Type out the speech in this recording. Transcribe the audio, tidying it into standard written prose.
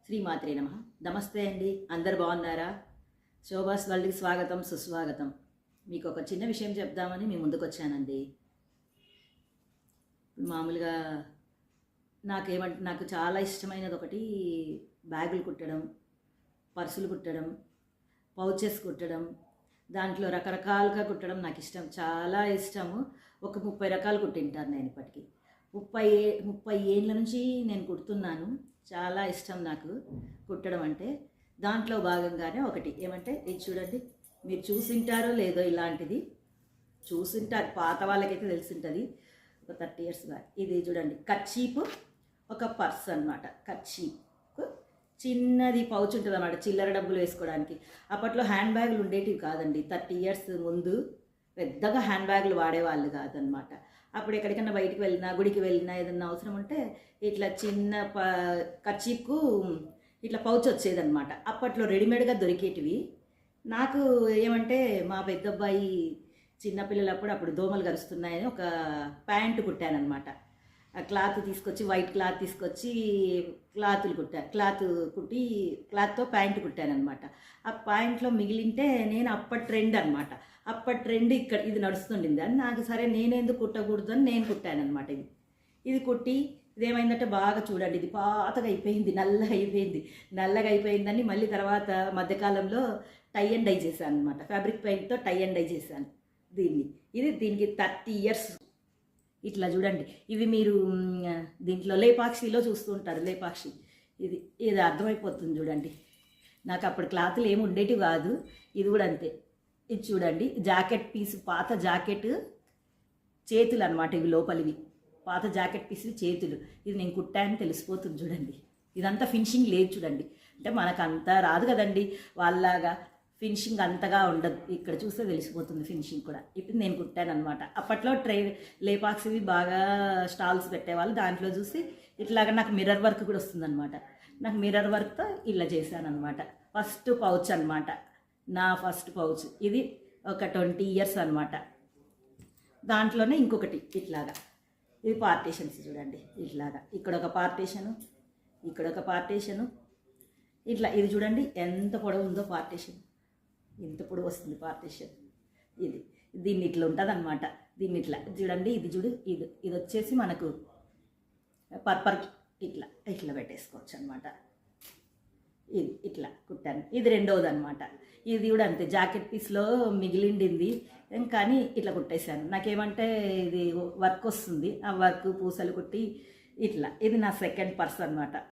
శ్రీమాత్రే నమః. నమస్తే అండి, అందరు బాగున్నారా? శోభాస్ వరల్డ్కి స్వాగతం, సుస్వాగతం. మీకు ఒక చిన్న విషయం చెప్దామని మీ ముందుకు వచ్చానండి. మామూలుగా నాకు చాలా ఇష్టమైనది ఒకటి బ్యాగులు కుట్టడం, పర్సులు కుట్టడం, పౌచెస్ కుట్టడం, దాంట్లో రకరకాలుగా కుట్టడం నాకు ఇష్టం, చాలా ఇష్టము. ఒక 30 రకాలు కుట్టింటాను నేను ఇప్పటికీ. 30 ఏళ్ళ నుంచి నేను కుడుతున్నాను. చాలా ఇష్టం నాకు కుట్టడం అంటే. దాంట్లో భాగంగానే ఒకటి ఏమంటే ఇది చూడండి, మీరు చూసింటారో లేదో, ఇలాంటిది చూసింటారు, పాత వాళ్ళకైతే తెలిసింటుంది. ఒక 30 years బ్యాక్ ఇది చూడండి, కర్చీప్, ఒక పర్స్ అనమాట. కర్చీప్ చిన్నది పౌచ్ ఉంటుంది అన్నమాట, చిల్లర డబ్బులు వేసుకోవడానికి. అప్పట్లో హ్యాండ్ బ్యాగులు ఉండేటివి కాదండి. 30 years ముందు పెద్దగా హ్యాండ్ బ్యాగులు వాడేవాళ్ళు కాదనమాట. అప్పుడు ఎక్కడికైనా బయటికి వెళ్ళినా, గుడికి వెళ్ళినా, ఏదన్నా అవసరం ఉంటే ఇట్లా చిన్న కర్చీప్కు ఇట్లా పౌచ్ వచ్చేదన్నమాట. అప్పట్లో రెడీమేడ్గా దొరికేటివి. నాకు ఏమంటే మా పెద్దబ్బాయి చిన్నపిల్లలప్పుడు అప్పుడు దోమలు కరుస్తున్నాయని ఒక ప్యాంటు కుట్టానమాట. ఆ క్లాత్ తీసుకొచ్చి, వైట్ క్లాత్ తీసుకొచ్చి క్లాత్ కుట్టి క్లాత్తో ప్యాంటు కుట్టానమాట. ఆ ప్యాంట్లో మిగిలింటే నేను అప్పటి ట్రెండ్ అనమాట. అప్పటి ట్రెండ్ ఇది నడుస్తుండింది అని నాకు, సరే నేనెందుకు కుట్టకూడదు అని నేను కుట్టానమాట. ఇది కుట్టి ఇదేమైందంటే బాగా చూడండి, ఇది పాతగా అయిపోయింది, నల్లగా అయిపోయిందని మళ్ళీ తర్వాత మధ్యకాలంలో టై అండ్ డై చేశాను అనమాట. ఫ్యాబ్రిక్ పెయింట్తో టై అండ్ డై చేశాను దీనికి 30 years. ఇట్లా చూడండి, ఇవి మీరు దీంట్లో లేపాక్షిలో చూస్తూ ఉంటారు. లేపాక్షి ఇది అర్థమైపోతుంది చూడండి. నాకు అప్పుడు క్లాతులు ఏమి ఉండేటివి కాదు. ఇది కూడా అంతే. ఇది చూడండి, జాకెట్ పీస్, పాత జాకెట్ చేతులు అనమాట. ఇవి లోపలివి పాత జాకెట్ పీస్ చేతులు. ఇది నేను కుట్టాయని తెలిసిపోతుంది చూడండి. ఇదంతా ఫినిషింగ్ లేదు చూడండి. అంటే మనకు అంతా రాదు కదండి, వాళ్ళలాగా ఫినిషింగ్ అంతగా ఉండదు. ఇక్కడ చూస్తే తెలిసిపోతుంది ఫినిషింగ్ కూడా. ఇప్పుడు నేను కుట్టాను అనమాట. అప్పట్లో లేపాక్స్వి బాగా స్టాల్స్ పెట్టేవాళ్ళు. దాంట్లో చూసి ఇట్లాగా నాకు మిర్రర్ వర్క్ కూడా వస్తుందన్నమాట. నాకు మిర్రర్ వర్క్తో ఇలా చేశాను అనమాట. ఫస్ట్ పౌచ్ అనమాట, నా ఫస్ట్ పౌచ్. ఇది ఒక 20 years అనమాట. దాంట్లోనే ఇంకొకటి ఇట్లాగా, ఇది పార్టీషన్స్ చూడండి. ఇట్లాగా ఇక్కడ ఒక పార్టీషను, ఇక్కడ ఒక పార్టీషను, ఇట్లా ఇది చూడండి ఎంత పొడవు ఉందో పార్టీషన్. ఇంత పొడవు వస్తుంది పార్టీషన్. దీన్ని ఇట్లా ఉంటుంది అనమాట. దీన్ని ఇట్లా చూడండి, ఇది వచ్చేసి మనకు పర్పర్ ఇట్లా పెట్టేసుకోవచ్చు అనమాట. ఇట్లా కుట్టాను. ఇది రెండవది అనమాట. ఇది కూడా అంతే, జాకెట్ పీస్లో మిగిలిండింది కానీ ఇట్లా కుట్టేశాను. నాకేమంటే ఇది వర్క్ వస్తుంది, ఆ వర్క్ పూసలు కుట్టి ఇట్లా. ఇది నా సెకండ్ పర్స్ అనమాట.